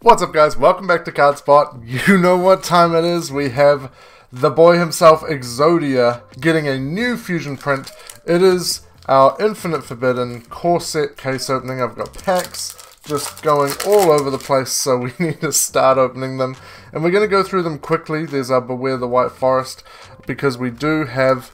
What's up, guys? Welcome back to CardSpot. You know what time it is. We have the boy himself, Exodia, getting a new fusion print. It is our Infinite Forbidden core set case opening. I've got packs just going all over the place, so we need to start opening them. And we're going to go through them quickly. There's our Beware the White Forest, because we do have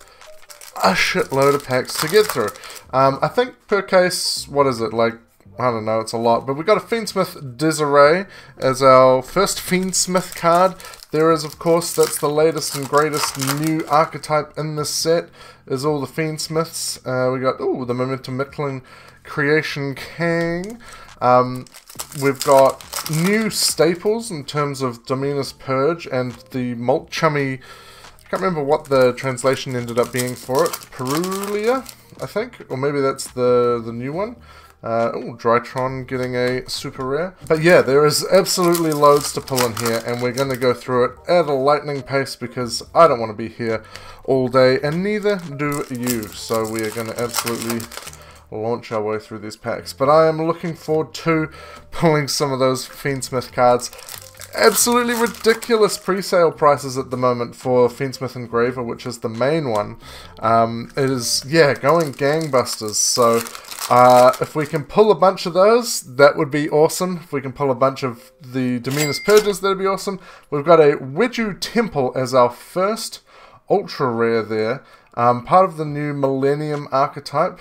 a shitload of packs to get through. I think per case, what is it, like, I don't know, it's a lot, but we got a Fiendsmith Disarray as our first Fiendsmith card. There is, of course, that's the latest and greatest new archetype in this set, is all the Fiendsmiths. We got, the Mimighoul Creation King. We've got new staples in terms of Dominus Purge and the Molt Chummy, I can't remember what the translation ended up being for it, Perulia, I think, or maybe that's the new one. Drytron getting a super rare. But yeah, there is absolutely loads to pull in here, and we're going to go through it at a lightning pace because I don't want to be here all day, and neither do you. So we are going to absolutely launch our way through these packs. But I am looking forward to pulling some of those Fiendsmith cards. Absolutely ridiculous pre-sale prices at the moment for Fiendsmith Engraver, which is the main one. It is, yeah, going gangbusters. So if we can pull a bunch of those, that would be awesome. If we can pull a bunch of the Dominus Purges, that would be awesome. We've got a Wedju Temple as our first ultra rare there. Part of the new Millennium archetype,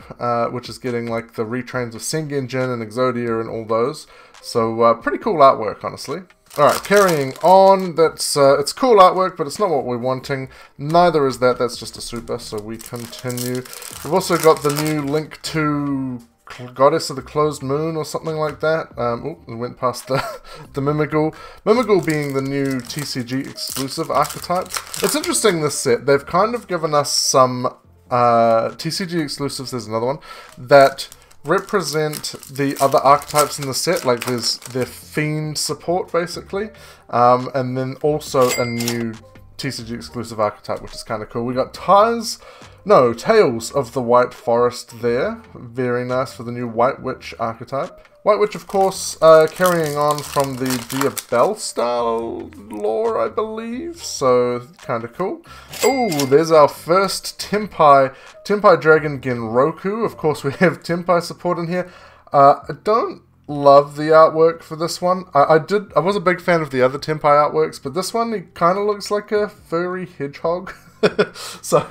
which is getting like the retrains of Sengenjin and Exodia and all those. So pretty cool artwork, honestly. Alright, carrying on, that's it's cool artwork, but it's not what we're wanting. Neither is that, that's just a super, so we continue. We've also got the new Link to Goddess of the Closed Moon, or something like that. We went past the Mimighoul. Mimighoul being the new TCG-exclusive archetype. It's interesting, this set. They've kind of given us some TCG-exclusives, there's another one, that represent the other archetypes in the set, like there's their Fiend support basically, and then also a new TCG exclusive archetype, which is kind of cool. We got Tales of the White Forest there, very nice for the new White Witch archetype. White Witch, of course, carrying on from the Diabelle style lore, I believe, so kind of cool. Oh, there's our first Tenpai Dragon Genroku. Of course, we have Tenpai support in here. I don't love the artwork for this one. I was a big fan of the other Tenpai artworks, but this one, he kind of looks like a furry hedgehog. So,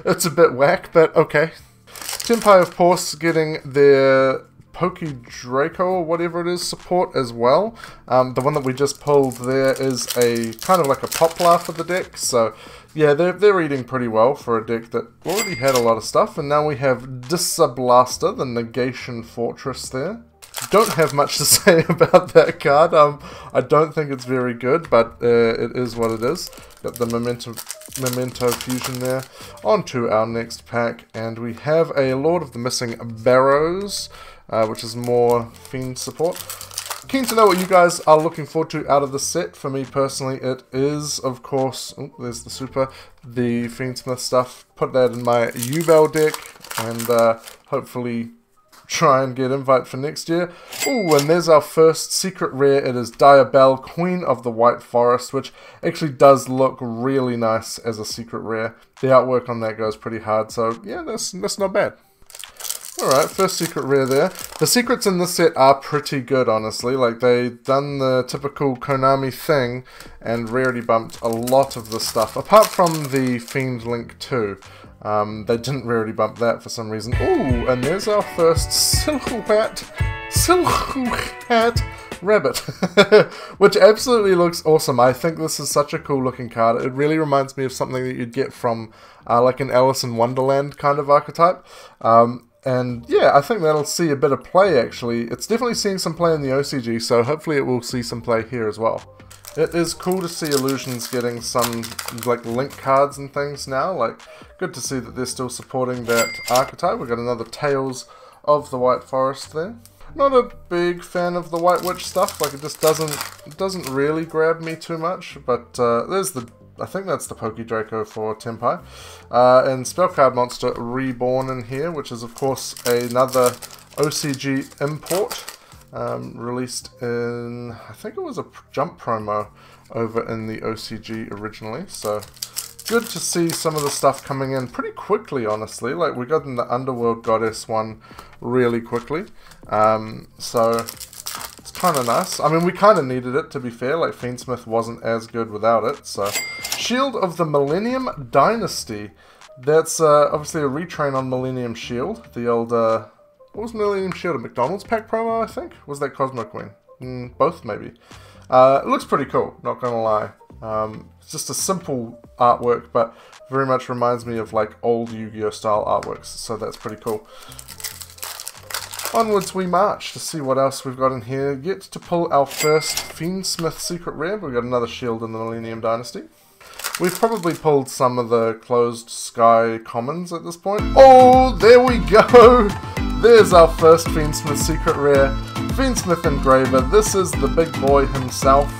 it's a bit whack, but okay. Tenpai, of course, getting their Pokey Draco or whatever it is support as well. The one that we just pulled there is a kind of like a poplar for the deck, so yeah, they're eating pretty well for a deck that already had a lot of stuff. And now we have Disablaster, the Negation Fortress there. Don't have much to say about that card. I don't think it's very good, but it is what it is. Got the Memento Fusion there. On to our next pack, and we have a Lord of the Missing Barrows, which is more Fiend support. Keen to know what you guys are looking forward to out of the set. For me personally, it is, of course, there's the super, the Fiendsmith stuff. Put that in my Diabelle deck, and hopefully try and get invite for next year. Oh, and there's our first secret rare. It is Diabelle, Queen of the White Forest, which actually does look really nice as a secret rare. The artwork on that goes pretty hard, so yeah, that's not bad. Alright, first secret rare there. The secrets in this set are pretty good, honestly. Like, they've done the typical Konami thing and rarity bumped a lot of the stuff. Apart from the Fiend Link 2. They didn't rarity bump that for some reason. Ooh, and there's our first Silhouette Rabbit. Which absolutely looks awesome. I think this is such a cool looking card. It really reminds me of something that you'd get from like an Alice in Wonderland kind of archetype. And yeah, I think that'll see a bit of play actually. It's definitely seeing some play in the OCG, so hopefully it will see some play here as well. It is cool to see Illusions getting some like link cards and things now. Like, good to see that they're still supporting that archetype. We've got another Tales of the White Forest there. Not a big fan of the White Witch stuff. Like, it just doesn't really grab me too much. But there's the, I think that's the Pokey Draco for Tenpai. And Spellcard Monster Reborn in here, which is of course another OCG import. released in, I think it was a jump promo over in the OCG originally, so good to see some of the stuff coming in pretty quickly, honestly. Like, we got in the Underworld Goddess one really quickly, so it's kind of nice. I mean, we kind of needed it, to be fair. Like, Fiendsmith wasn't as good without it, so Shield of the Millennium Dynasty. That's obviously a retrain on Millennium Shield, the old, what was Millennium Shield, a McDonald's pack promo, I think? Was that Cosmo Queen? Both, maybe. It looks pretty cool, not gonna lie. It's just a simple artwork, but very much reminds me of like old Yu-Gi-Oh style artworks, so that's pretty cool. Onwards we march to see what else we've got in here. Yet to pull our first Fiendsmith secret rare. We've got another shield in the Millennium Dynasty. We've probably pulled some of the closed sky commons at this point. Oh, there we go! There's our first Fiendsmith secret rare. Fiendsmith Engraver. This is the big boy himself.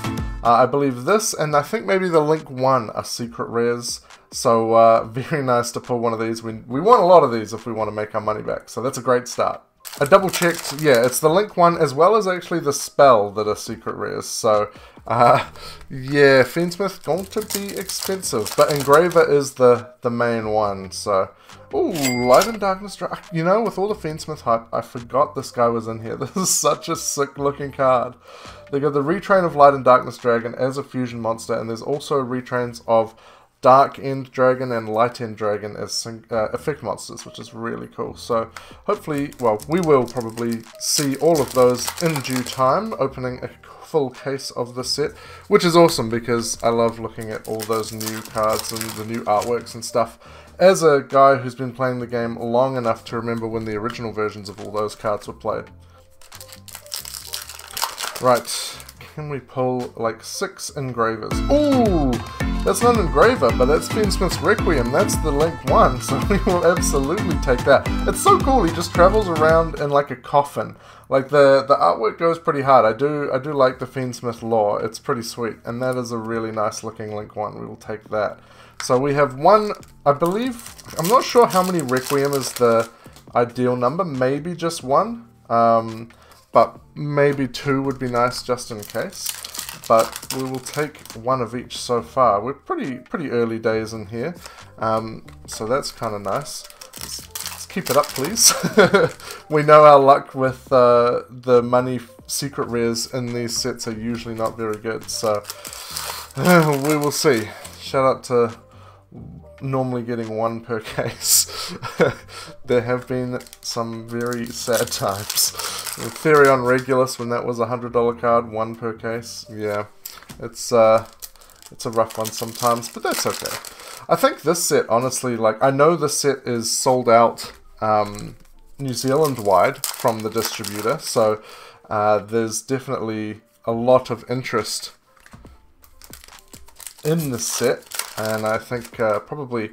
I believe this, and I think maybe the Link 1 are secret rares. So very nice to pull one of these. We want a lot of these if we want to make our money back. So that's a great start. I double checked, yeah, it's the Link 1 as well as actually the spell that are secret rares. So yeah, Fiendsmith going to be expensive, but Engraver is the main one. So, ooh, Light and Darkness Dragon. You know, with all the Fiendsmith hype, I forgot this guy was in here. This is such a sick looking card. They got the retrain of Light and Darkness Dragon as a fusion monster, and there's also retrains of Dark End Dragon and Light End Dragon as effect monsters, which is really cool. So hopefully, well, we will probably see all of those in due time, opening a full case of the set, which is awesome because I love looking at all those new cards and the new artworks and stuff. As a guy who's been playing the game long enough to remember when the original versions of all those cards were played. Right, can we pull like 6 engravers? Ooh! That's not an engraver, but that's Fiendsmith's Requiem. That's the Link 1, so we will absolutely take that. It's so cool, he just travels around in like a coffin. Like, the artwork goes pretty hard. I do like the Fiendsmith lore. It's pretty sweet, and that is a really nice looking Link 1. We will take that. So we have one, I believe, I'm not sure how many Requiem is the ideal number. Maybe just 1, but maybe 2 would be nice just in case. But we will take 1 of each so far. We're pretty early days in here, so that's kind of nice. Let's keep it up, please. We know our luck with the money secret rares in these sets are usually not very good, so we will see. Shout out to normally getting 1 per case. There have been some very sad times. Therion Regulus, when that was a $100 card, 1 per case. Yeah, it's a rough one sometimes, but that's okay. I think this set, honestly, like, I know this set is sold out New Zealand wide from the distributor, so there's definitely a lot of interest in this set, and I think probably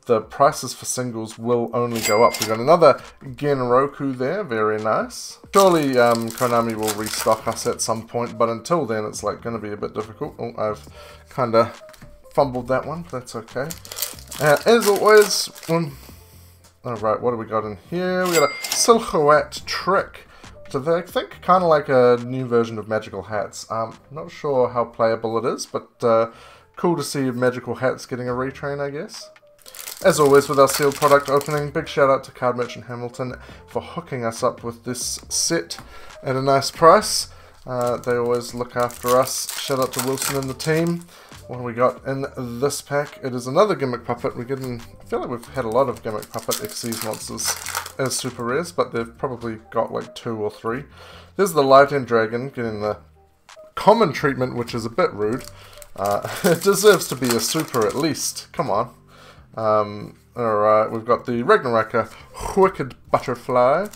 the prices for singles will only go up. We got another Genroku there, very nice. Surely Konami will restock us at some point, but until then it's like going to be a bit difficult. Oh, I've kind of fumbled that one, that's okay. As always, alright, what do we got in here? We got a Silhouette Trick, which I think kind of like a new version of Magical Hats. Not sure how playable it is, but cool to see Magical Hats getting a retrain, I guess. As always with our sealed product opening, big shout out to Card Merchant Hamilton for hooking us up with this set at a nice price. They always look after us. Shout out to Wilson and the team. What do we got in this pack? It is another Gimmick Puppet. I feel like we've had a lot of Gimmick Puppet Xyz monsters as super rares, but they've probably got like 2 or 3. There's the Light End Dragon getting the common treatment, which is a bit rude. It deserves to be a super at least. Come on. Alright, we've got the Ragnaraka Wicked Butterfly.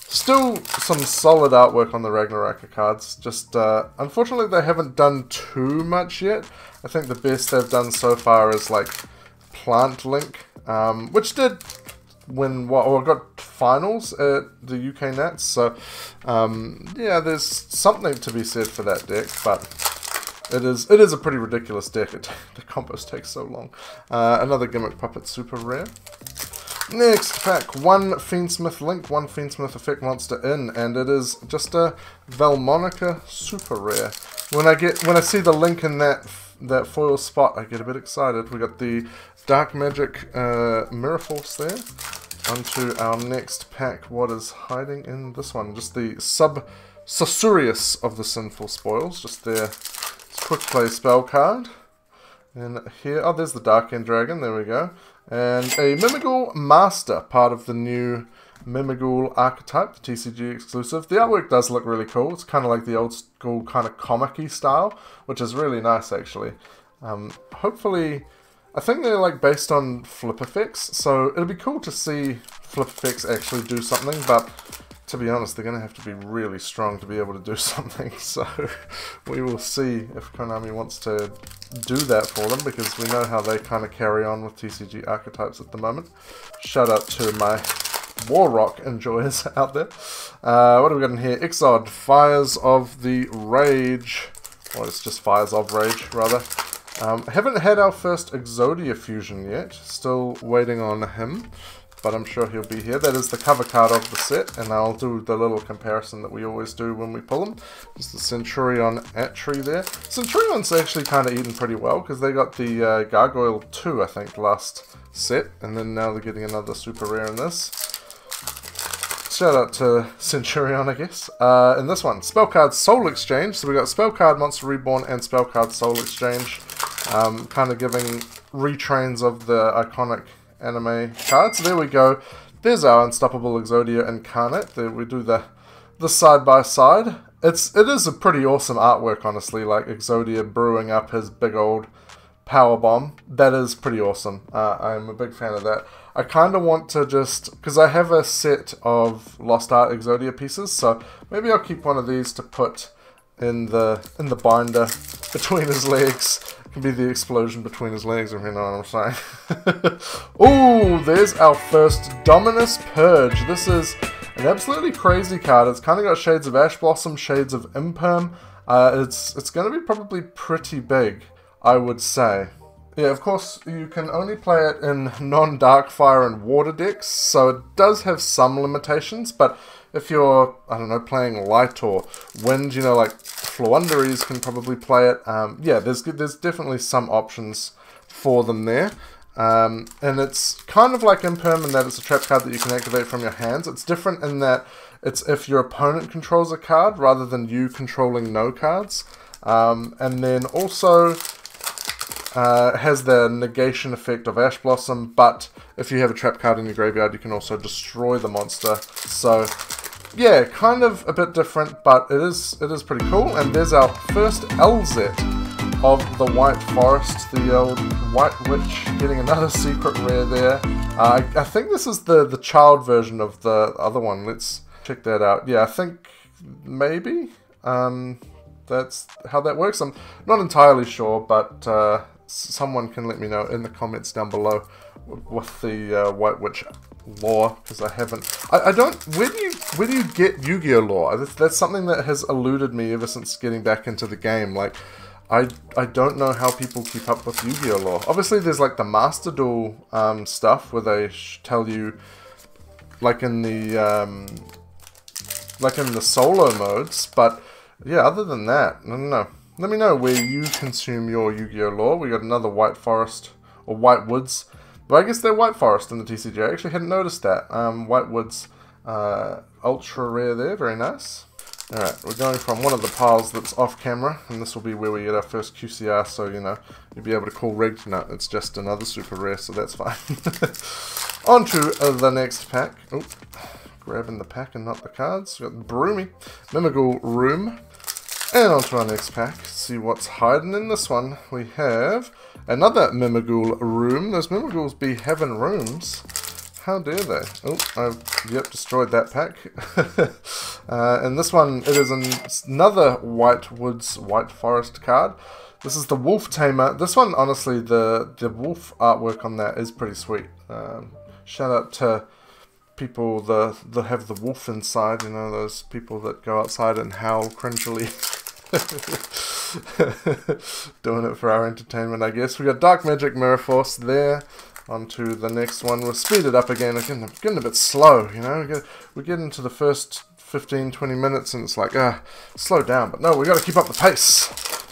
Still some solid artwork on the Ragnaraka cards. Just, unfortunately they haven't done too much yet. I think the best they've done so far is like Plant Link, which did win, or got finals at the UK Nats. So, yeah, there's something to be said for that deck, but it is a pretty ridiculous deck. The combos take so long. Another Gimmick Puppet super rare. Next pack, one Fiendsmith link, one Fiendsmith effect monster in, and it is just a Valmonica super rare. When I see the link in that foil spot, I get a bit excited. We got the Dark Magic Mirror Force there. Onto our next pack. What is hiding in this one? Just the Susurius of the Sinful Spoils. Just their quick play spell card. And here, oh, there's the Dark End Dragon. There we go. And a Mimighoul Master, part of the new Mimighoul archetype, the TCG exclusive. The artwork does look really cool. It's kind of like the old school kind of comic-y style, which is really nice actually. Hopefully, I think they're like based on flip effects, so it'll be cool to see flip effects actually do something, but to be honest, they're going to have to be really strong to be able to do something, so we will see if Konami wants to do that for them, because we know how they kind of carry on with TCG archetypes at the moment. Shout out to my War Rock enjoyers out there. What have we got in here? Exod, Fires of the Rage. Well, it's just Fires of Rage, rather. Haven't had our first Exodia fusion yet. Still waiting on him, but I'm sure he'll be here. That is the cover card of the set, and I'll do the little comparison that we always do when we pull them. Just the Centurion Attree there. Centurion's actually kind of eaten pretty well, because they got the Gargoyle 2, I think, last set, and then now they're getting another super rare in this. Shout out to Centurion, I guess. In this one, Spellcard Soul Exchange. So we got Spellcard Monster Reborn and Spellcard Soul Exchange. Kind of giving retrains of the iconic anime cards. So there we go. There's our Unstoppable Exodia Incarnate. There we do the side by side. It is a pretty awesome artwork, honestly. Like Exodia brewing up his big old power bomb. That is pretty awesome. I'm a big fan of that. I kind of want to just, because I have a set of Lost Art Exodia pieces, so maybe I'll keep one of these to put in the binder between his legs. It can be the explosion between his legs, if you know what I'm saying. Ooh, there's our first Dominus Purge. This is an absolutely crazy card. It's kind of got shades of Ash Blossom, shades of Imperm. It's going to be probably pretty big, I would say. Yeah, of course, you can only play it in non-Darkfire and Water decks, so it does have some limitations, but if you're, I don't know, playing Light or Wind, you know, like Floowandereeze can probably play it. Yeah, there's definitely some options for them there. And it's kind of like Imperm in that it's a trap card that you can activate from your hands. It's different in that it's if your opponent controls a card rather than you controlling no cards. And then also has the negation effect of Ash Blossom, but if you have a trap card in your graveyard, you can also destroy the monster. So yeah, kind of a bit different, but it is pretty cool. And there's our first LZ of the White Forest, the old White Witch, getting another secret rare there. I think this is the child version of the other one. Let's check that out. Yeah, I think maybe that's how that works. I'm not entirely sure, but someone can let me know in the comments down below with the White Witch lore, because I haven't. I don't. Where do you get Yu-Gi-Oh lore? That's something that has eluded me ever since getting back into the game. Like, I don't know how people keep up with Yu-Gi-Oh lore. Obviously, there's like the Master Duel stuff where they tell you, like in the solo modes. But yeah, other than that, I don't know. Let me know where you consume your Yu-Gi-Oh lore. We got another White Forest, or White Woods. But I guess they're White Forest in the TCG. I actually hadn't noticed that. White Woods, ultra rare there. Very nice. Alright, we're going from one of the piles that's off camera. And this will be where we get our first QCR. So, you know, you'll be able to call rigged. No, it's just another super rare, so that's fine. On to the next pack. Oh, grabbing the pack and not the cards. We've got Broomy, Mimighoul Room. And on to our next pack, see what's hiding in this one. We have another Mimighoul Room. Those Mimighouls be having rooms. How dare they? Oh, I've destroyed that pack. And this one, it is another White Woods, White Forest card. This is the Wolf Tamer. This one, honestly, the wolf artwork on that is pretty sweet. Shout out to people that have the wolf inside, you know, those people that go outside and howl cringily. Doing it for our entertainment, I guess. We got Dark Magic Mirror Force there. On to the next one. We'll speed it up again. I'm getting a bit slow, you know. We get into the first 15-20 minutes and it's like, slow down. But no, we got to keep up the pace.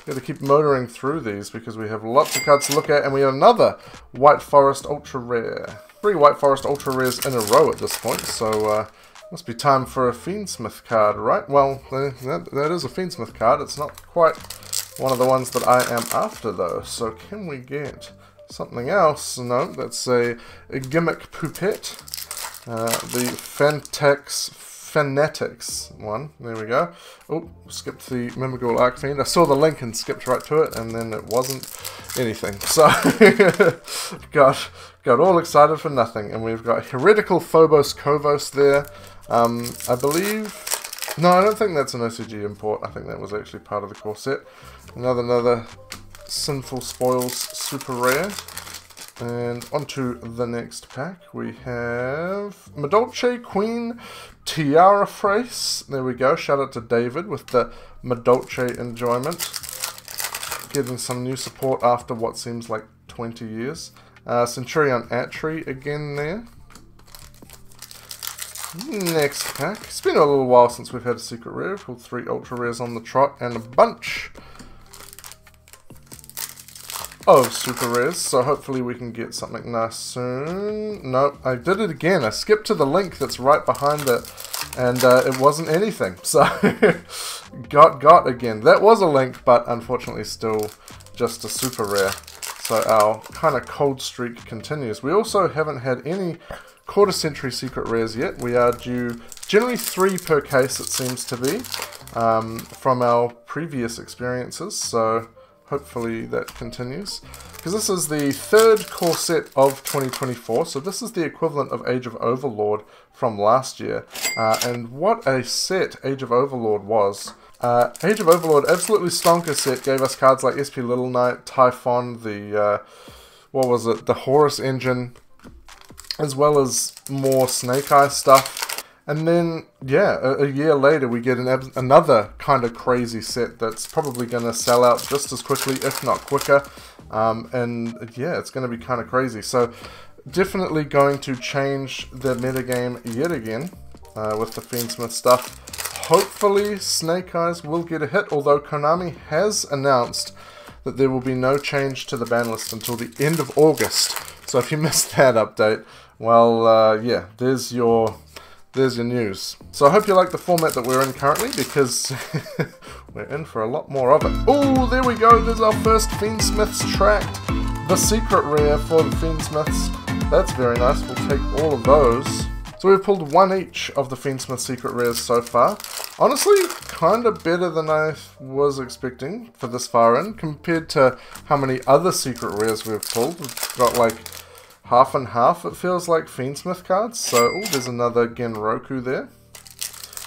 Got to keep motoring through these because we have lots of cards to look at, and we have another White Forest Ultra Rare. 3 White Forest Ultra Rares in a row at this point, so must be time for a Fiendsmith card, right? Well, that is a Fiendsmith card. It's not quite one of the ones that I am after, though. So can we get something else? No, that's a Gimmick Poupette. The Fanatics one. There we go. Oh, skipped the Mimighoul Archfiend. I saw the link and skipped right to it, and then it wasn't anything. So, got all excited for nothing. And we've got Heretical Phobos Kovos there. I believe... No, I don't think that's an OCG import. I think that was actually part of the core set. Another Sinful Spoils Super Rare. And onto the next pack, we have Madolche Queen Tiara Phrase. There we go. Shout out to David with the Madolche enjoyment. Getting some new support after what seems like 20 years. Centurion Atri again there. Next pack. It's been a little while since we've had a secret rare. We've pulled 3 ultra rares on the trot and a bunch of super rares, so hopefully we can get something nice soon. No, I did it again. I skipped to the link that's right behind it, and it wasn't anything. So, got again. That was a link, but unfortunately still just a super rare. So our kind of cold streak continues. We also haven't had any quarter century secret rares yet. We are due generally 3 per case, it seems to be, from our previous experiences. So hopefully that continues, because this is the 3rd core set of 2024, so this is the equivalent of Age of Overlord from last year, and what a set Age of Overlord was. Age of Overlord, absolutely stonker set, gave us cards like SP Little Knight, Typhon, the, what was it, the Horus Engine, as well as more Snake Eye stuff. And then, yeah, a year later we get another kind of crazy set that's probably going to sell out just as quickly, if not quicker. And yeah, it's going to be kind of crazy. So definitely going to change the metagame yet again with the Fiendsmith stuff. Hopefully Snake Eyes will get a hit, although Konami has announced that there will be no change to the ban list until the end of August. So if you missed that update, well, yeah, there's your news. So I hope you like the format that we're in currently, because we're in for a lot more of it. Oh, there we go. There's our first Fiendsmiths tracked. The secret rare for the Fiendsmiths. That's very nice. We'll take all of those. So we've pulled 1 each of the Fiendsmith secret rares so far. Honestly, kind of better than I was expecting for this far in, compared to how many other secret rares we've pulled. We've got like half and half, it feels like, Fiendsmith cards. So, oh, there's another Genroku there.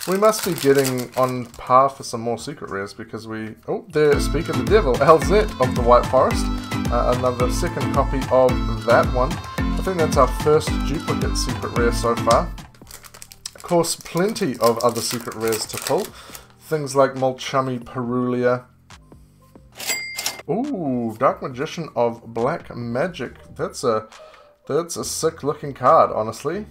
We must be getting on par for some more secret rares, because we... Oh, there, speak of the devil, LZ of the White Forest. Another second copy of that one. I think that's our first duplicate secret rare so far. Of course, plenty of other secret rares to pull. Things like Molchummy Perulia. Ooh, Dark Magician of Black Magic. That's a sick looking card, honestly.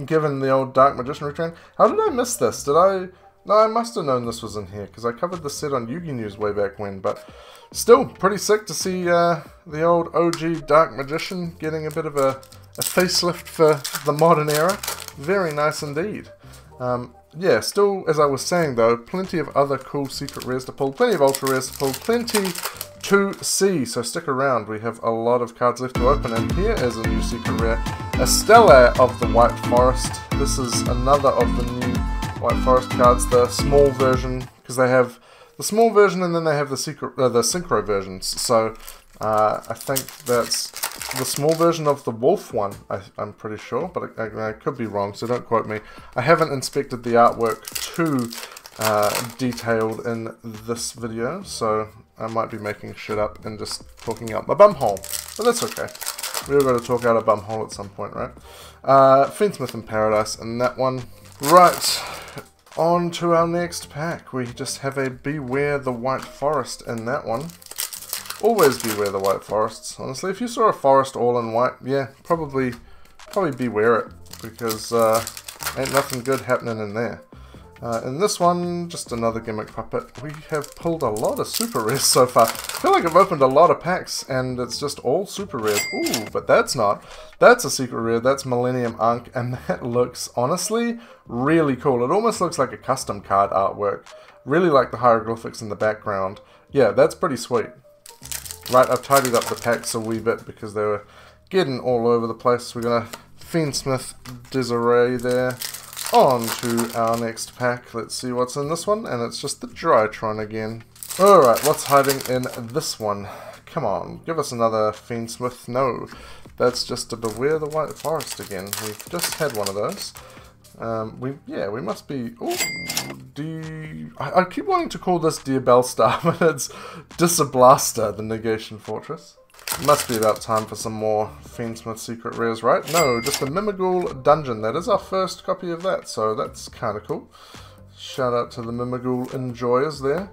Given the old Dark Magician return. How did I miss this? Did I... No, I must have known this was in here, because I covered the set on Yu-Gi News way back when, but still pretty sick to see the old OG Dark Magician getting a bit of a facelift for the modern era. Very nice indeed. Yeah, still, as I was saying though, plenty of other cool secret rares to pull, plenty of ultra rares to pull, plenty to see, so stick around. We have a lot of cards left to open, and here is a new secret rare, Estella of the White Forest. This is another of the new White Forest cards, the small version, because they have the small version and then they have the synchro versions. So I think that's the small version of the wolf one, I'm pretty sure, but I could be wrong, so don't quote me. I haven't inspected the artwork too detailed in this video, so I might be making shit up and just talking out my bumhole, but that's okay. We've got to talk out a bumhole at some point, right? Fiendsmith in Paradise and that one. Right, on to our next pack. We just have a Beware the White Forest in that one. always beware the white forests. Honestly, if you saw a forest all in white, yeah, probably beware it, because ain't nothing good happening in there. In this one, just another gimmick puppet. We have pulled a lot of super rares so far. I feel like I've opened a lot of packs and it's just all super rares. Ooh, but that's not. That's a secret rare. That's Millennium Ankh, and that looks, honestly, really cool. It almost looks like a custom card artwork. Really like the hieroglyphics in the background. Yeah, that's pretty sweet. Right, I've tidied up the packs a wee bit because they were getting all over the place. We're going to Fiendsmith Disarray there. On to our next pack. Let's see what's in this one, and it's just the Drytron again. Alright, what's hiding in this one? Come on, give us another Fiendsmith. No, that's just a Beware the White Forest again. We've just had one of those. We must be... Ooh, I keep wanting to call this Diabelle Star, but it's Disablaster, the Negation Fortress. Must be about time for some more Fiendsmith secret rares, right? No, just a Mimighoul dungeon. That is our first copy of that, so that's kind of cool. Shout out to the Mimighoul enjoyers there.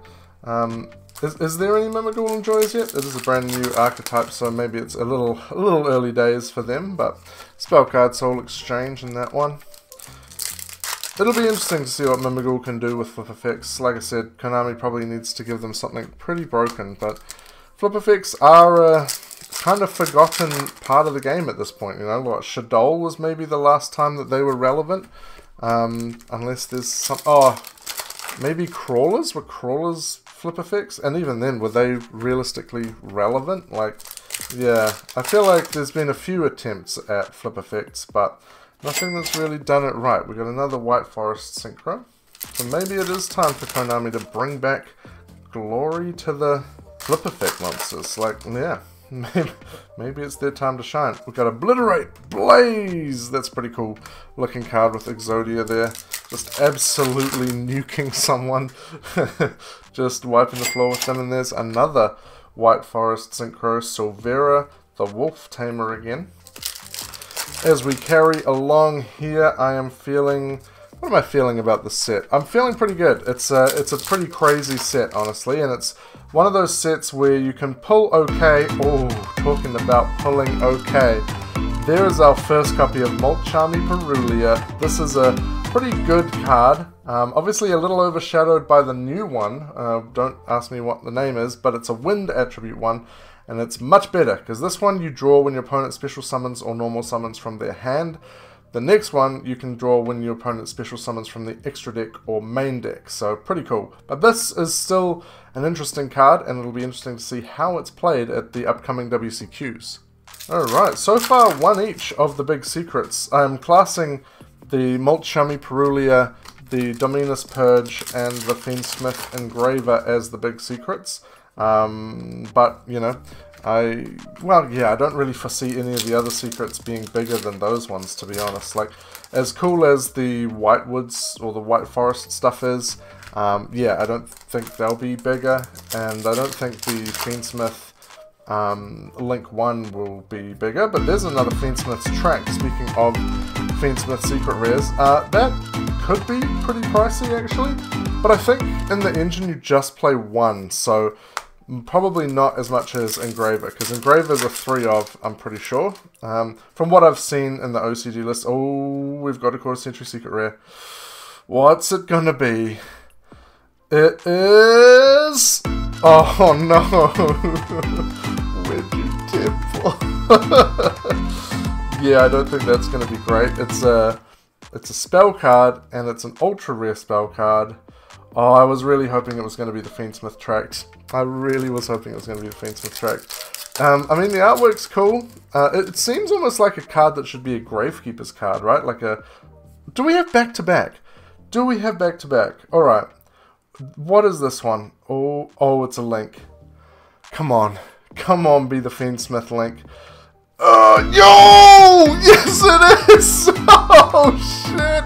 Is there any Mimighoul enjoyers yet? It is a brand new archetype, so maybe it's a little early days for them, but Spellcard Soul Exchange in that one. It'll be interesting to see what Mimighoul can do with flip effects. Like I said, Konami probably needs to give them something pretty broken, but flip effects are a kind of forgotten part of the game at this point. You know, what, Shadol was maybe the last time that they were relevant. Unless there's some... Oh, maybe Crawlers? Were Crawlers flip effects? And even then, were they realistically relevant? Like, yeah, I feel like there's been a few attempts at flip effects, but nothing that's really done it right. We've got another White Forest Synchro. So maybe it is time for Konami to bring back glory to the flip effect monsters. Like, yeah, maybe it's their time to shine. We've got Obliterate Blaze. That's pretty cool looking card with Exodia there. Just absolutely nuking someone. Just wiping the floor with them. And there's another White Forest Synchro, Silvera, the Wolf Tamer again. As we carry along here, I am feeling... What am I feeling about this set? I'm feeling pretty good. It's a pretty crazy set, honestly, and it's one of those sets where you can pull okay. Oh, talking about pulling okay. There is our first copy of Molchami Perulia. This is a pretty good card. Obviously a little overshadowed by the new one. Don't ask me what the name is, but it's a wind attribute one, and it's much better, because this one you draw when your opponent special summons or normal summons from their hand. The next one you can draw when your opponent special summons from the extra deck or main deck, so pretty cool. But this is still an interesting card, and it'll be interesting to see how it's played at the upcoming WCQs. Alright, so far one each of the big secrets. I'm classing the Molchami Perulia, the Dominus Purge, and the Fiendsmith Engraver as the big secrets. But, you know, I don't really foresee any of the other secrets being bigger than those ones, to be honest. Like, as cool as the Whitewoods or the White Forest stuff is, yeah, I don't think they'll be bigger, and I don't think the Fiendsmith Link 1 will be bigger, but there's another Fiendsmith's track. Speaking of Fiendsmith secret rares, that could be pretty pricey, actually, but I think in the engine you just play one, so probably not as much as Engraver, because Engraver's a 3 of, I'm pretty sure. From what I've seen in the OCG list, oh, we've got a quarter century secret rare. What's it gonna be? It is... Oh no! Wedgie Temple. Yeah, I don't think that's gonna be great. It's a spell card, and it's an ultra rare spell card. Oh, I was really hoping it was going to be the Fiendsmith Tract. I really was hoping it was going to be the Fiendsmith Tract. I mean, the artwork's cool. It seems almost like a card that should be a Gravekeeper's card, right? Like a... Do we have back-to-back? Do we have back-to-back? Alright. What is this one? Oh, it's a Link. Come on. Come on, be the Fiendsmith Link. Yo! Yes, it is! Oh, shit!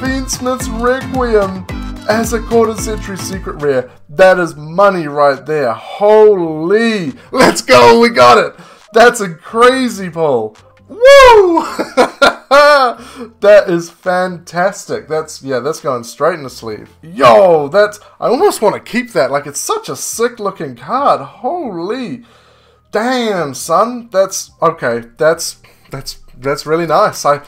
Fiendsmith's Requiem as a quarter century secret rare. That is money right there. Holy! Let's go! We got it! That's a crazy pull. Woo! That is fantastic. That's going straight in the sleeve. Yo, I almost want to keep that. Like, it's such a sick looking card. Holy damn, son. That's okay. That's really nice. Okay,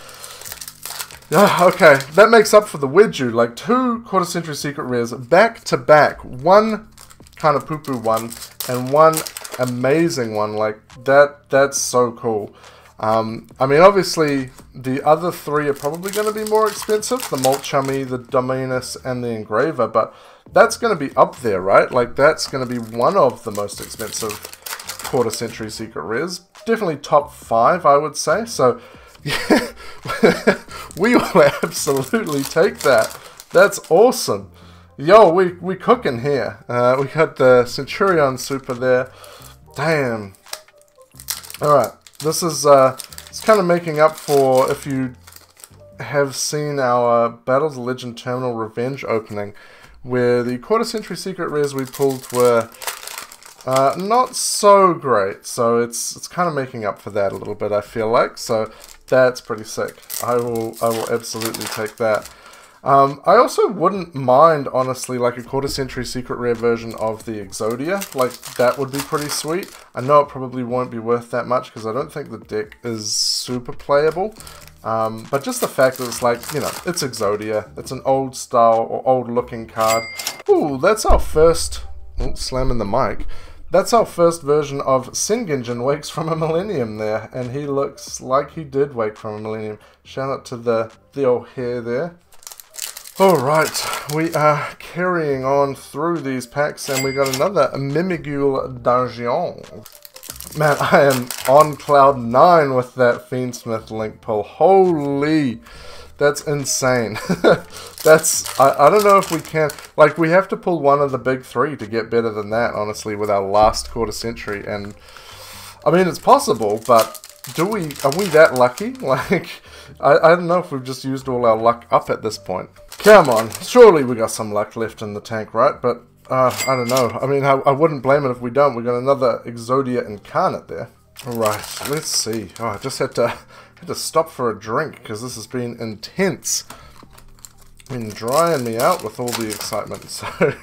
that makes up for the Wedju. Like, 2 quarter century secret rares back to back. One kind of poo-poo one and one amazing one. Like, that's so cool. I mean, obviously, the other 3 are probably going to be more expensive. The Molchummy, the Dominus, and the Engraver. But that's going to be up there, right? Like, that's going to be one of the most expensive quarter century secret rares. Definitely top 5, I would say. So, yeah, we will absolutely take that. That's awesome. Yo, we cooking here. We got the Centurion Super there. Damn. Alright. This is it's kind of making up for, if you have seen our Battles of Legend Terminal Revenge opening, where the quarter century secret rares we pulled were not so great. So it's kind of making up for that a little bit, I feel like. So that's pretty sick. I will absolutely take that. I also wouldn't mind, honestly, like a quarter century secret rare version of the Exodia. Like, that would be pretty sweet. I know it probably won't be worth that much because I don't think the deck is super playable. But just the fact that it's like, you know, it's Exodia. It's an old style or old looking card. Ooh, that's our first... Oh, slamming the mic. That's our first version of Sengenjin wakes from a millennium there. And he looks like he did wake from a millennium. Shout out to the old hair there. Alright, we are carrying on through these packs, and we got another Mimighoul d'Argent. Man, I am on cloud 9 with that Fiendsmith link pull. Holy, that's insane. I don't know if we can, like, we have to pull one of the big 3 to get better than that, honestly, with our last quarter century, and, I mean, it's possible, but are we that lucky? Like, I don't know if we've just used all our luck up at this point. Come on, surely we got some luck left in the tank, right? But, I don't know. I mean, I wouldn't blame it if we don't. We got another Exodia Incarnate there. Alright, let's see. Oh, I just had to stop for a drink, because this has been intense. Been drying me out with all the excitement. So,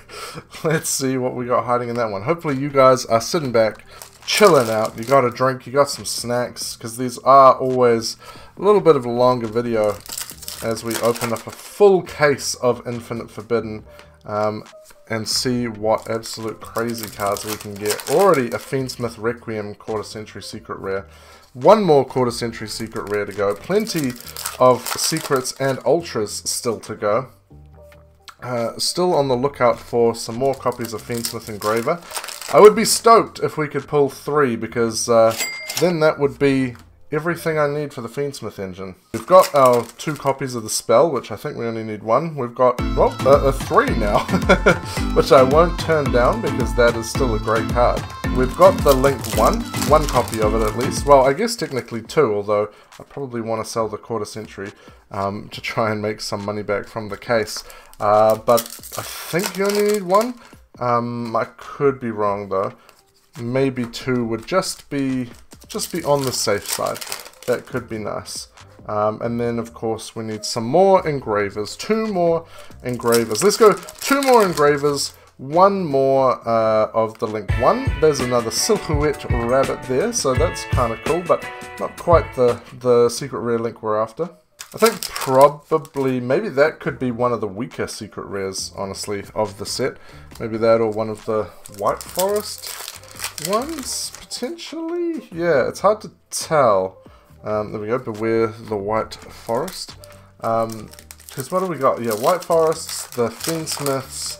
let's see what we got hiding in that one. Hopefully you guys are sitting back, chilling out. You got a drink, you got some snacks, because these are always a little bit of a longer video as we open up a full case of Infinite Forbidden and see what absolute crazy cards we can get. Already a Fiendsmith Requiem quarter century secret rare. One more quarter century secret rare to go. Plenty of secrets and ultras still to go. Still on the lookout for some more copies of Fiendsmith Engraver. I would be stoked if we could pull 3, because then that would be everything I need for the Fiendsmith engine. We've got our 2 copies of the spell, which I think we only need 1. We've got, well, 3 now, which I won't turn down because that is still a great card. We've got the Link 1 copy of it at least. Well, I guess technically 2, although I probably want to sell the quarter century to try and make some money back from the case. But I think you only need 1. I could be wrong though. Maybe 2 would just be on the safe side. That could be nice. And then of course we need some more engravers. 2 more engravers. Let's go 2 more engravers. 1 more of the Link 1. There's another Silhouette Rabbit there, so that's kind of cool, but not quite the secret rare Link we're after. I think probably, maybe that could be one of the weaker secret rares, honestly, of the set. Maybe that or one of the White Forest ones, potentially? Yeah, it's hard to tell. There we go, Beware the White Forest. Because what do we got? Yeah, White Forests, the Fiendsmiths,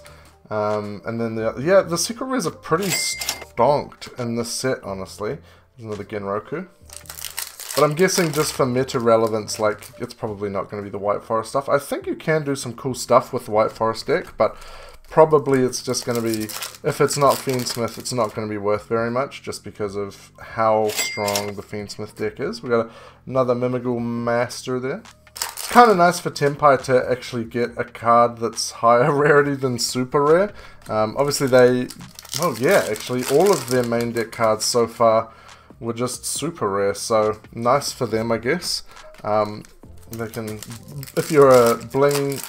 and then the secret rares are pretty stonked in this set, honestly. There's another Genroku. But I'm guessing just for meta relevance, like, it's probably not going to be the White Forest stuff. I think you can do some cool stuff with the White Forest deck, but probably it's just going to be, if it's not Fiendsmith, it's not going to be worth very much, just because of how strong the Fiendsmith deck is. We got another Mimighoul Master there. It's kind of nice for Tenpai to actually get a card that's higher rarity than super rare. Obviously well yeah, actually all of their main deck cards so far were just super rare, so nice for them, I guess. They can, if you're a bling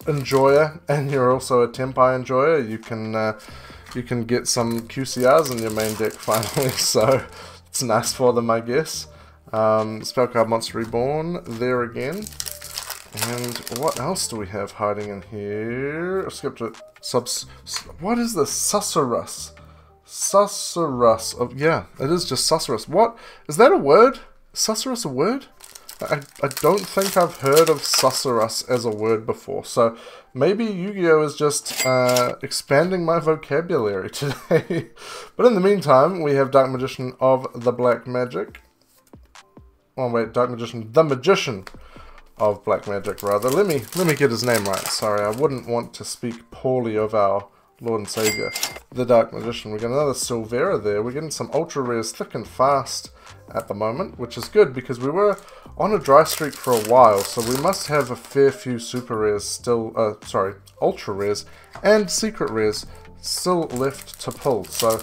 enjoyer and you're also a Tempai enjoyer, you can get some QCRs in your main deck finally. So it's nice for them, I guess. Spellcard Monster Reborn there again. And what else do we have hiding in here? I skipped it. What is this? Susurrus. Susurrus. Oh, yeah, it is just Susurrus. What? Is that a word? Susurrus a word? I don't think I've heard of Susurrus as a word before. So maybe Yu-Gi-Oh! Is just expanding my vocabulary today. But in the meantime, we have Dark Magician of the Black Magic. Oh wait, Dark Magician, the Magician of Black Magic, rather. Let me get his name right. Sorry, I wouldn't want to speak poorly of our Lord and Savior, the Dark Magician. We got another Silvera there. We're getting some ultra rares thick and fast at the moment, which is good because we were on a dry streak for a while, so we must have a fair few super rares still, sorry, ultra rares and secret rares still left to pull. So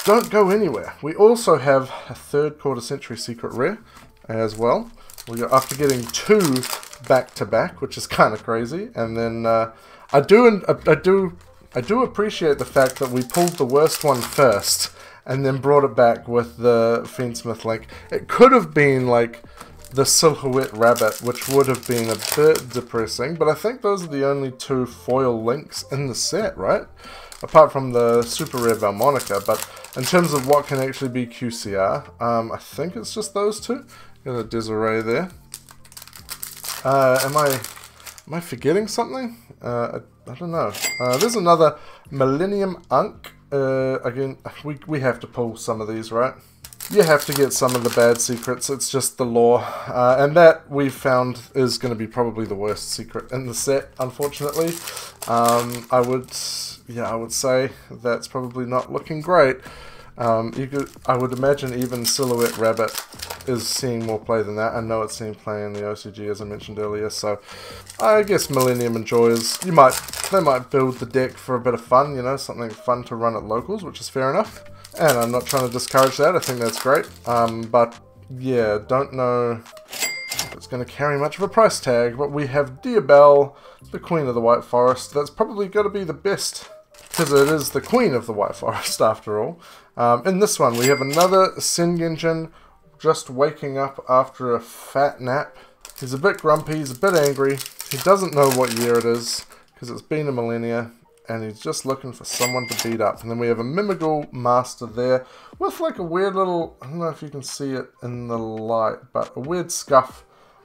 don't go anywhere. We also have a third quarter century secret rare as well. We are after getting 2 back-to-back, which is kind of crazy. And then I do appreciate the fact that we pulled the worst one first and then brought it back with the Fiendsmith link. It could have been like the Silhouette Rabbit, which would have been a bit depressing, but I think those are the only 2 foil links in the set, right? Apart from the super rare Valmonica. But in terms of what can actually be QCR, I think it's just those 2. Got a Desiree there. Am I forgetting something? I don't know. There's another Millennium Unk. Again, we have to pull some of these, right? You have to get some of the bad secrets. It's just the law. And that we've found is going to be probably the worst secret in the set, unfortunately. I would say that's probably not looking great. I would imagine even Silhouette Rabbit is seeing more play than that. I know it's seeing play in the OCG, as I mentioned earlier, so I guess Millennium Enjoyers, they might build the deck for a bit of fun, you know, something fun to run at locals, which is fair enough. And I'm not trying to discourage that, I think that's great. But yeah, don't know if it's going to carry much of a price tag. But we have Diabelle, the Queen of the White Forest. That's probably going to be the best, because it is the Queen of the White Forest after all. In this one, we have another Sengenjin just waking up after a fat nap. He's a bit grumpy, he's a bit angry. He doesn't know what year it is, because it's been a millennia, and he's just looking for someone to beat up. And then we have a Mimighoul Master there, with like a weird little, I don't know if you can see it in the light, but a weird scuff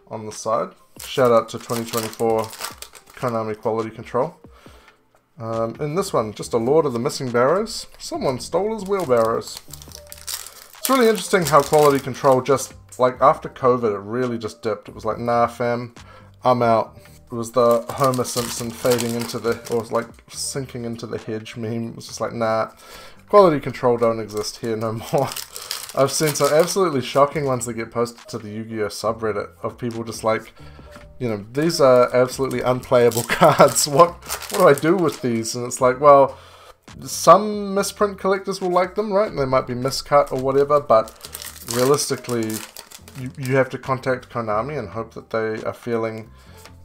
on the side. Shout out to 2024 Konami Quality Control. In this one, just a Lord of the Missing Barrows. Someone stole his wheelbarrows. It's really interesting how Quality Control just, like, after COVID, it really just dipped. It was like, nah fam, I'm out. It was the Homer Simpson fading into the, or like sinking into the hedge meme. It was just like, nah, Quality Control don't exist here no more. I've seen some absolutely shocking ones that get posted to the Yu-Gi-Oh! Subreddit of people just like, you know, these are absolutely unplayable cards. What do I do with these? And it's like, well, some misprint collectors will like them, right? And they might be miscut or whatever, but realistically, you have to contact Konami and hope that they are feeling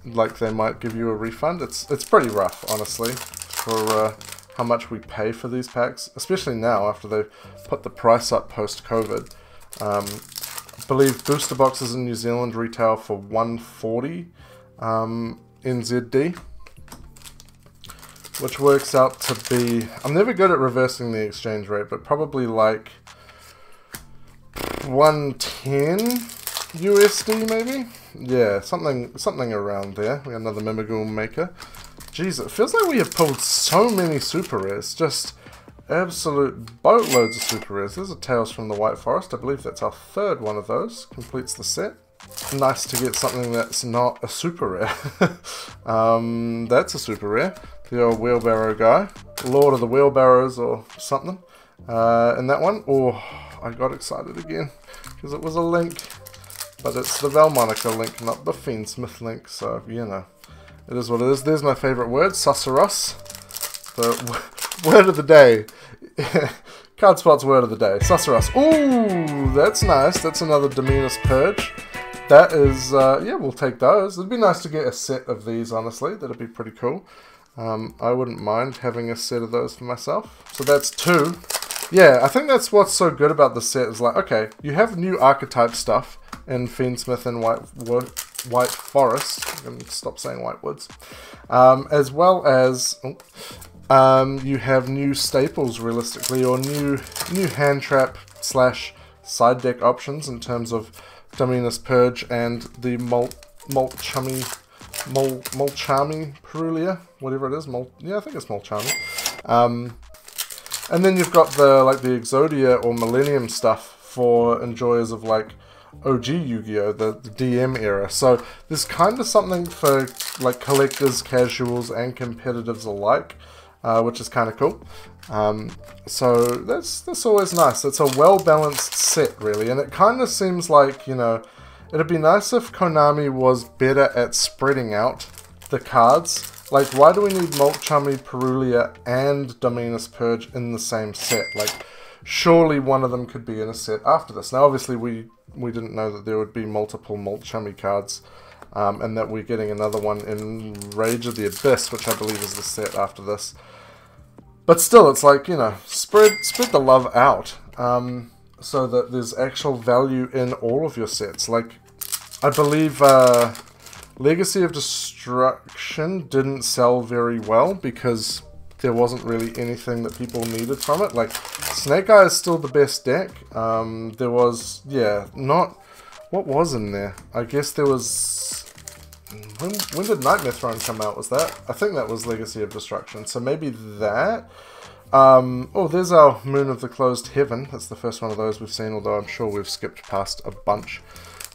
like they might give you a refund. It's pretty rough, honestly, for how much we pay for these packs, especially now after they've put the price up post-COVID. I believe booster boxes in New Zealand retail for $140 NZD, which works out to be, I'm never good at reversing the exchange rate, but probably like 110 USD maybe? Yeah, something around there. We got another Mimighoul Maker. Jeez, it feels like we have pulled so many super rares, just absolute boatloads of super rares. There's a Tales from the White Forest. I believe that's our 3rd one of those. Completes the set. Nice to get something that's not a super rare. That's a super rare. The old wheelbarrow guy. Lord of the Wheelbarrows or something. And that one, oh, I got excited again because it was a link. But it's the Valmonica link, not the Fiendsmith link, so, you know, it is what it is. There's my favourite word, Susurrus. The word of the day. CardSpot's word of the day, Susurrus. Ooh, that's nice. That's another Dominus Purge. that is, yeah, we'll take those. It'd be nice to get a set of these, honestly. That'd be pretty cool. I wouldn't mind having a set of those for myself. So that's 2. Yeah, I think that's what's so good about the set is like, okay, you have new archetype stuff in Fiendsmith and White Forest. I'm going to stop saying White Woods. As well as you have new staples, realistically, or new hand trap / side deck options in terms of Dominus Purge and the Mulchami Perulia, whatever it is. Yeah, I think it's Mulchami. And then you've got the Exodia or Millennium stuff for enjoyers of like OG Yu-Gi-Oh, the DM era. So there's kind of something for like collectors, casuals, and competitives alike, which is kind of cool. So that's always nice. It's a well-balanced set, really, and it kind of seems like, you know, it'd be nice if Konami was better at spreading out the cards. Like, why do we need Mulchami Perulia and Dominus Purge in the same set? Like, surely one of them could be in a set after this. Now, obviously, we didn't know that there would be multiple Mulchami cards, and that we're getting another one in Rage of the Abyss, which I believe is the set after this. But still, it's like, you know, spread the love out, so that there's actual value in all of your sets. Like, I believe Legacy of Destruction didn't sell very well because there wasn't really anything that people needed from it. Like, Snake Eye is still the best deck. There was, yeah, not... What was in there? I guess there was... When did Nightmare Throne come out? Was that? I think that was Legacy of Destruction. So maybe that... oh, there's our Moon of the Closed Heaven. That's the first one of those we've seen, although I'm sure we've skipped past a bunch.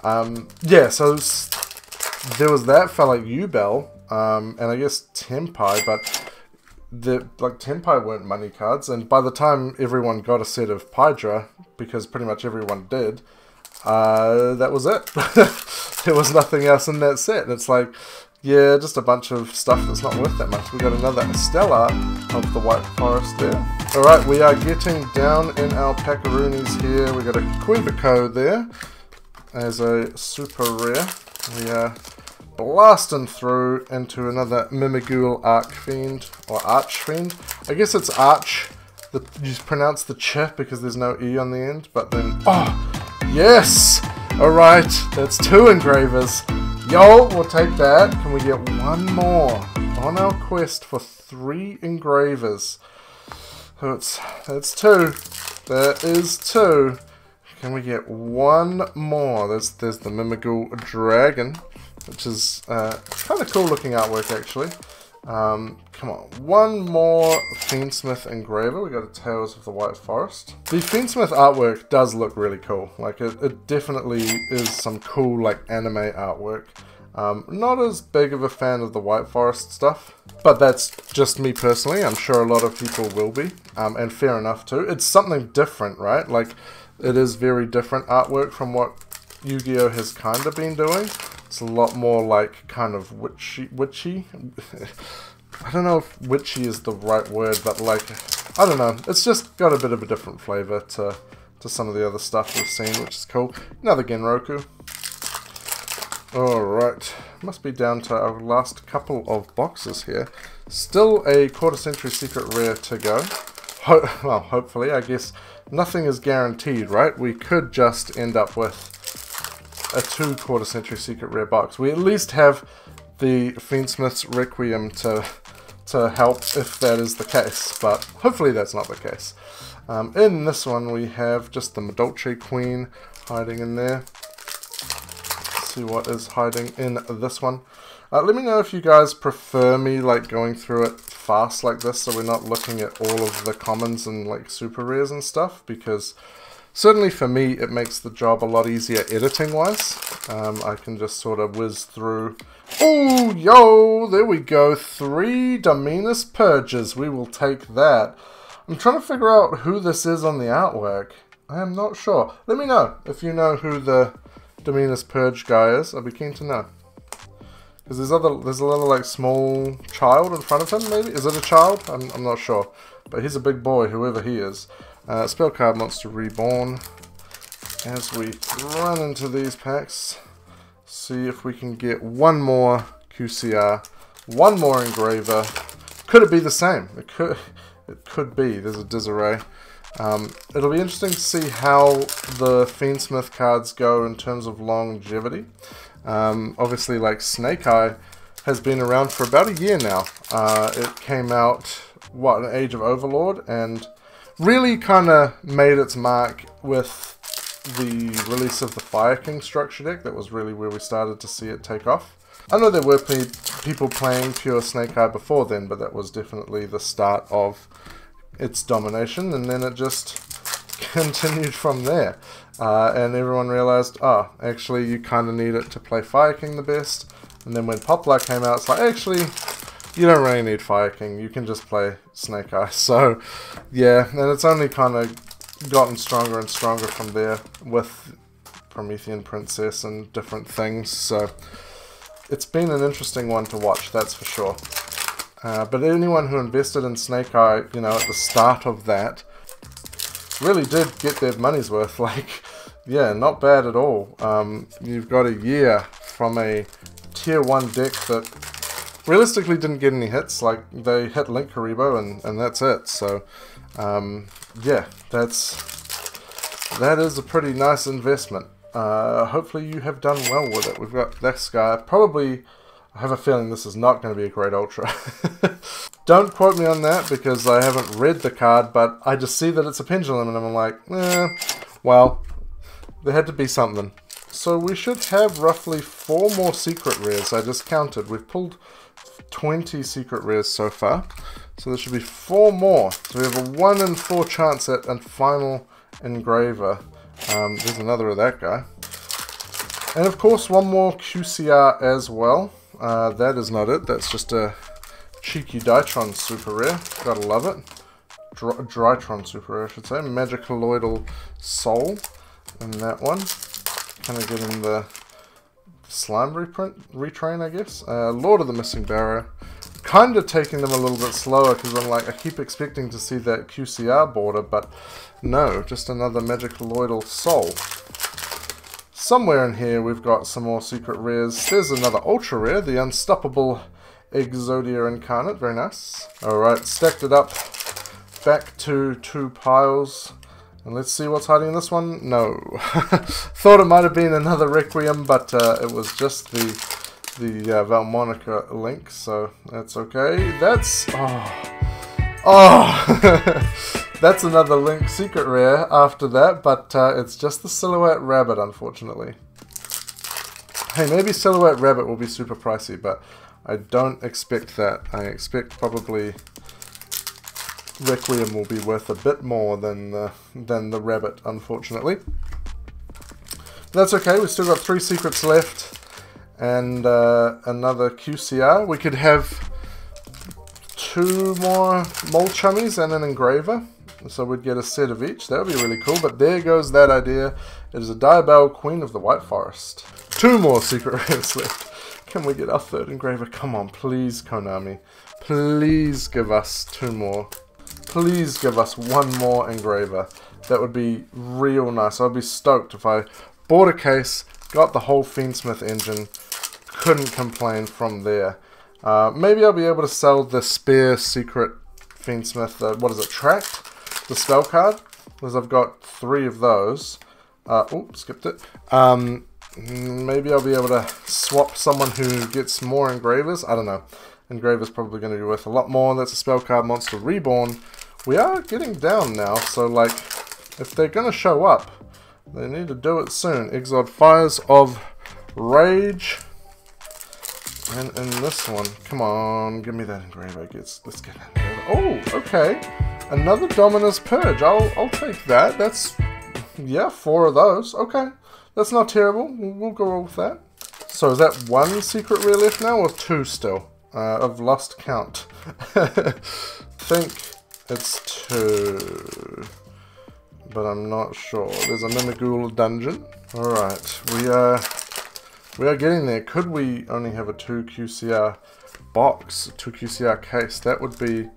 Yeah, so... There was that for like Diabelle, and I guess Tempai, but Tempai weren't money cards, and by the time everyone got a set of Pydra, because pretty much everyone did, that was it. There was nothing else in that set, and it's like, yeah, just a bunch of stuff that's not worth that much. We got another Stellar of the White Forest there. Alright, we are getting down in our packaroonies here. We got a Quevico there as a super rare. We are blasting through into another Mimighoul Archfiend, or Archfiend. I guess it's Arch. You pronounce the ch because there's no E on the end, but then... Oh! Yes! Alright, that's 2 engravers. Yo, we'll take that. Can we get one more on our quest for 3 engravers? So that's 2. That is 2. Can we get one more? There's the Mimighoul Dragon, which is kind of cool looking artwork, actually. Come on, one more Fiendsmith engraver. We got a Tales of the White Forest. The Fiendsmith artwork does look really cool. Like, it definitely is some cool, like, anime artwork. Not as big of a fan of the White Forest stuff, but that's just me personally. I'm sure a lot of people will be, and fair enough too. It's something different, right? Like, it is very different artwork from what Yu-Gi-Oh! Has kind of been doing. It's a lot more like kind of witchy. I don't know if witchy is the right word, but like, I don't know. It's just got a bit of a different flavor to some of the other stuff we've seen, which is cool. Another Genroku. Alright, must be down to our last couple of boxes here. Still a quarter century secret rare to go. Well, hopefully, I guess nothing is guaranteed, right? We could just end up with a 2 quarter century secret rare box. We at least have the Fiendsmith's Requiem to help if that is the case, but hopefully that's not the case. In this one we have just the Madolche Queen hiding in there. Let's see what is hiding in this one. Let me know if you guys prefer me like going through it fast like this, so we're not looking at all of the commons and like super rares and stuff, because certainly for me it makes the job a lot easier editing wise. I can just sort of whiz through. Oh, yo, there we go. 3 Dominus Purges. We will take that. I'm trying to figure out who this is on the artwork. I am not sure. Let me know if you know who the Dominus Purge guy is. I'd be keen to know. Because there's a little like small child in front of him, maybe? Is it a child? I'm not sure. But he's a big boy, whoever he is. Spellcard Monster Reborn. As we run into these packs. See if we can get one more QCR, one more engraver. Could it be the same? It could be. There's a disarray. It'll be interesting to see how the Fiendsmith cards go in terms of longevity. Obviously, like Snake Eye has been around for about a year now. It came out, what, in Age of Overlord, and really kind of made its mark with the release of the Fire King structure deck. That was really where we started to see it take off. I know there were people playing pure Snake Eye before then, but that was definitely the start of its domination, and then it just continued from there. And everyone realized, oh, actually you kind of need it to play Fire King the best. And then when Poplar came out, it's like, actually, you don't really need Fire King, you can just play Snake Eye. So, yeah, and it's only kind of gotten stronger and stronger from there with Promethean Princess and different things. So, it's been an interesting one to watch, that's for sure. But anyone who invested in Snake Eye, you know, at the start of that, really did get their money's worth. Like, yeah, not bad at all. You've got a year from a tier 1 deck that realistically didn't get any hits. Like, they hit Link Haribo and that's it. So, yeah, that is a pretty nice investment. Hopefully you have done well with it. We've got this guy. Probably, I have a feeling this is not going to be a great ultra. Don't quote me on that because I haven't read the card, but I just see that it's a pendulum and I'm like, well, there had to be something. So we should have roughly 4 more secret rares. I just counted. We've pulled 20 secret rares so far. So there should be 4 more. So we have a 1 in 4 chance at a final engraver. There's another of that guy. And of course, 1 more QCR as well. That is not it. That's just a cheeky Dytron super rare. Gotta love it. Drytron super rare, I should say. Magicaloidal Soul in that one. Kind of getting the slime retrain, I guess. Lord of the Missing Barrow. Kind of taking them a little bit slower because I'm like, I keep expecting to see that QCR border, but no, just another Magicaloidal Soul. Somewhere in here we've got some more secret rares. There's another ultra rare, the Unstoppable Exodia Incarnate. Very nice. Alright, stacked it up. Back to 2 piles. And let's see what's hiding in this one. No. Thought it might have been another Requiem, but it was just the Valmonica link, so that's okay. That's... that's another Link secret rare after that, but it's just the Silhouette Rabbit, unfortunately. Hey, maybe Silhouette Rabbit will be super pricey, but I don't expect that. I expect probably Requiem will be worth a bit more than the Rabbit, unfortunately. That's okay, we've still got 3 secrets left, and another QCR. We could have 2 more Mole Chummies and an engraver. So we'd get a set of each. That would be really cool. But there goes that idea. It is a Diabelle, Queen of the White Forest. 2 more secret rares left. Can we get our 3rd engraver? Come on, please, Konami. Please give us 2 more. Please give us 1 more engraver. That would be real nice. I'd be stoked if I bought a case, got the whole Fiendsmith engine, couldn't complain from there. Maybe I'll be able to sell the spare secret Fiendsmith, what is it, Tracked? The spell card, because I've got 3 of those. Skipped it. Maybe I'll be able to swap someone who gets more engravers. I don't know. Engraver's probably going to be worth a lot more. That's a spell card, Monster Reborn. We are getting down now, so like, if they're going to show up, they need to do it soon. Exiled Fires of Rage. And in this one, come on, give me that engraver. Let's get that engraver. Oh, okay. Another Dominus Purge. I'll take that. That's, yeah, 4 of those. Okay. That's not terrible. We'll go with that. So is that 1 secret rare left now, or 2 still? I've lost count. I think it's 2. But I'm not sure. There's a Mimighoul dungeon. Alright. We are getting there. Could we only have a 2 QCR box, 2 QCR case? That would be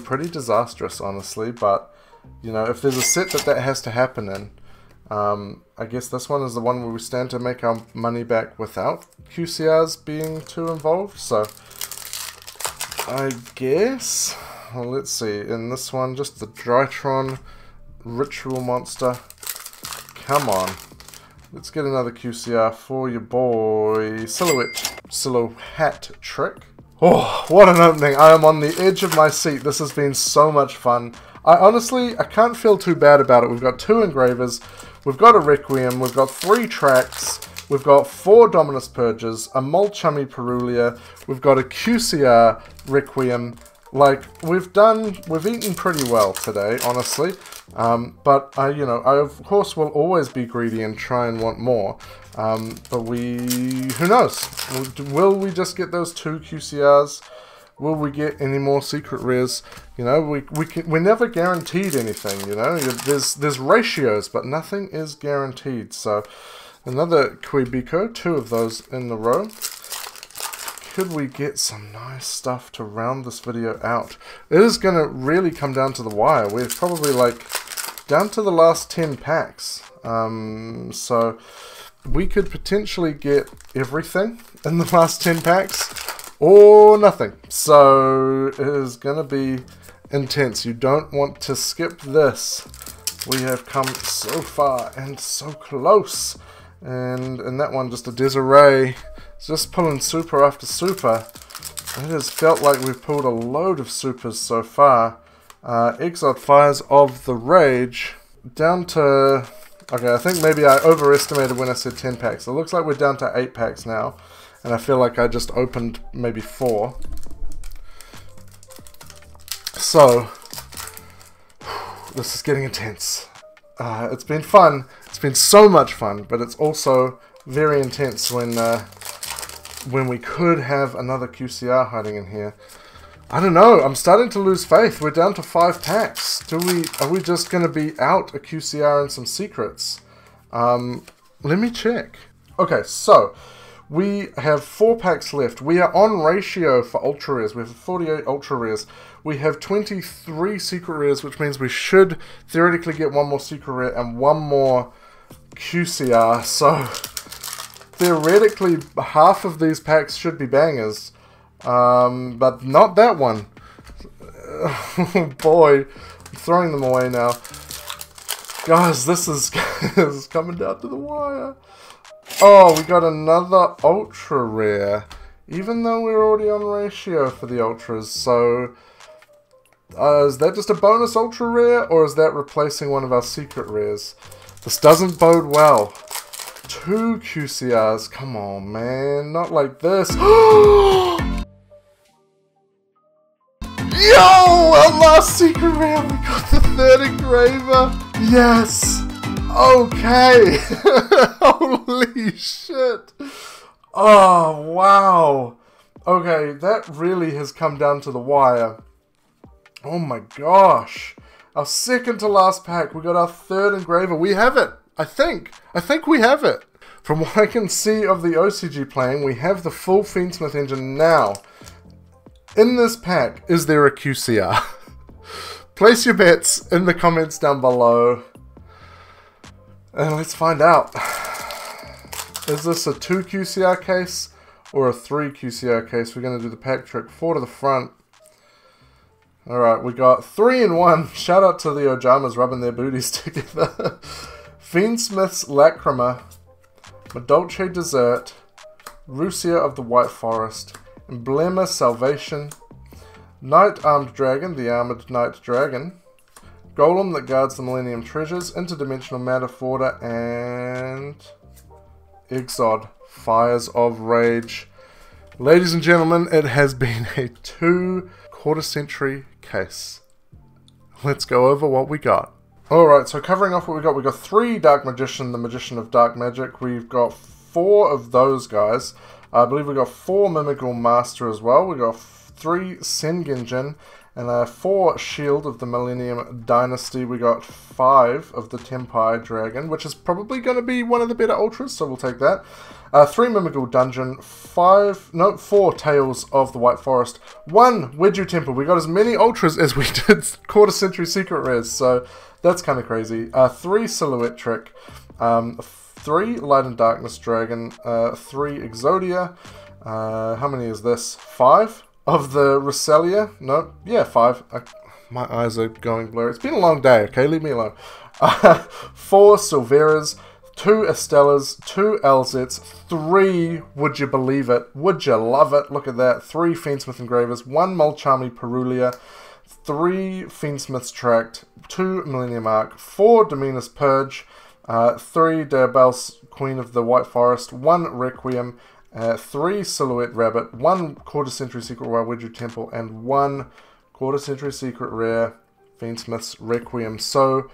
pretty disastrous, honestly. But you know, if there's a set that has to happen in, I guess this one is the one where we stand to make our money back without QCRs being too involved. So I guess, well, let's see, in this one, just the Drytron Ritual Monster. Come on. Let's get another QCR for your boy Silhouette Trick. Oh, what an opening. I am on the edge of my seat. This has been so much fun. I can't feel too bad about it. We've got 2 engravers, we've got a Requiem, we've got 3 tracks, we've got 4 Dominus Purges, a Molchummy Perulia, we've got a QCR Requiem. Like, we've eaten pretty well today, honestly. But I of course will always be greedy and try and want more. But who knows? Will we just get those 2 QCRs? Will we get any more secret rares? You know, we're never guaranteed anything. You know, there's ratios, but nothing is guaranteed. So another Quebico, 2 of those in a row. Could we get some nice stuff to round this video out? It is going to really come down to the wire. We're probably like down to the last 10 packs. So we could potentially get everything in the last 10 packs or nothing. So it is going to be intense. You don't want to skip this. We have come so far and so close. And in that one, just a disarray. Just pulling super after super. It has felt like we've pulled a load of supers so far. Exiled Fires of the Rage. Down to... Okay, I think maybe I overestimated when I said 10 packs. It looks like we're down to 8 packs now. And I feel like I just opened maybe 4. So, this is getting intense. It's been fun. It's been so much fun, but it's also very intense when we could have another QCR hiding in here. I don't know. I'm starting to lose faith. We're down to 5 packs. Are we just going to be out a QCR and some secrets? Let me check. Okay, so we have 4 packs left. We are on ratio for ultra rares. We have 48 ultra rares. We have 23 secret rares, which means we should theoretically get 1 more secret rare and 1 more QCR. So theoretically, half of these packs should be bangers, but not that one. Oh boy, I'm throwing them away now. Guys, this is coming down to the wire. Oh, we got another ultra rare, even though we're already on ratio for the ultras. So is that just a bonus ultra rare, or is that replacing one of our secret rares? This doesn't bode well. 2 QCRs, come on, man, not like this. Yo, our last secret rare, we got the 3rd engraver. Yes. Okay. Holy shit. Oh, wow. Okay, that really has come down to the wire. Oh my gosh. Our 2nd to last pack. We got our 3rd engraver. We have it. I think we have it. From what I can see of the OCG playing, we have the full Fiendsmith engine now. In this pack, is there a QCR? Place your bets in the comments down below. And let's find out. Is this a 2 QCR case or a 3 QCR case? We're going to do the pack trick. 4 to the front. Alright, we got 3 in 1. Shout out to the Ojamas rubbing their booties together. Fiendsmith's Lacrima, Madolce Desert, Rusia of the White Forest, Emblema Salvation, Knight Armed Dragon, the Armored Knight Dragon, Golem that guards the Millennium Treasures, Interdimensional Matter Forder, and Exiled Fires of Rage. Ladies and gentlemen, it has been a 2/4 century case. Let's go over what we got. Alright, so covering off what we got 3 Dark Magician, the Magician of Dark Magic. We've got 4 of those guys. I believe we got 4 Mimighoul Master as well. We got 3 Sengenjin, and 4 Shield of the Millennium Dynasty. We got 5 of the Tempai Dragon, which is probably going to be one of the better ultras, so we'll take that. 3 Mimighoul Dungeon, 4 Tales of the White Forest, 1 Wedju Temple. We got as many ultras as we did quarter century secret rares, so that's kind of crazy. 3 Silhouette Trick, 3 Light and Darkness Dragon, 3 Exodia. How many is this? 5 of the Roselia? No, yeah, 5. My eyes are going blurry. It's been a long day, okay? Leave me alone. 4 Silveras, 2 Estellas, 2 LZs, 3, would you believe it? Would you love it? Look at that. 3 Fiendsmith Engravers, 1 Mulchami Perulia, 3 Fiendsmith's Tract, 2 Millennium Arc, 4 Dominus Purge, 3 Diabelle, Queen of the White Forest, 1 Requiem, 3 Silhouette Rabbit, 1 quarter century secret rare Wedju Temple, and 1 quarter century secret rare Fiendsmith's Requiem. So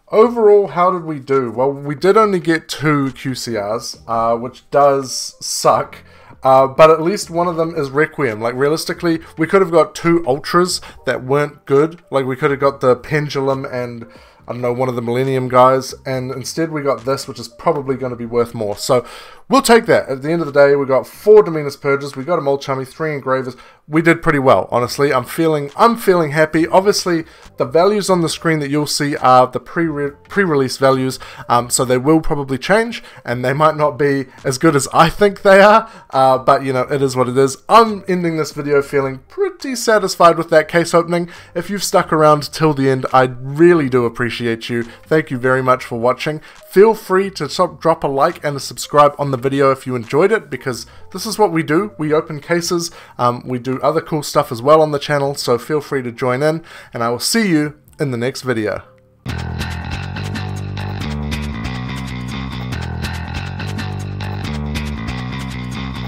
overall, how did we do? Well, we did only get 2 QCRs, which does suck. But at least one of them is Requiem. Like, realistically, we could have got 2 Ultras that weren't good. Like, we could have got the Pendulum and, I don't know, one of the Millennium guys. And instead we got this, which is probably going to be worth more. So, we'll take that. At the end of the day, we got 4 Dominus Purges. We got a Mulchami, 3 Engravers. We did pretty well, honestly. I'm feeling happy. Obviously, the values on the screen that you'll see are the pre-release values, so they will probably change, and they might not be as good as I think they are, but, you know, it is what it is. I'm ending this video feeling pretty satisfied with that case opening. If you've stuck around till the end, I really do appreciate you. Thank you very much for watching. Feel free to drop a like and a subscribe on the video if you enjoyed it, because this is what we do. We open cases, we do other cool stuff as well on the channel, so feel free to join in, and I will see you in the next video.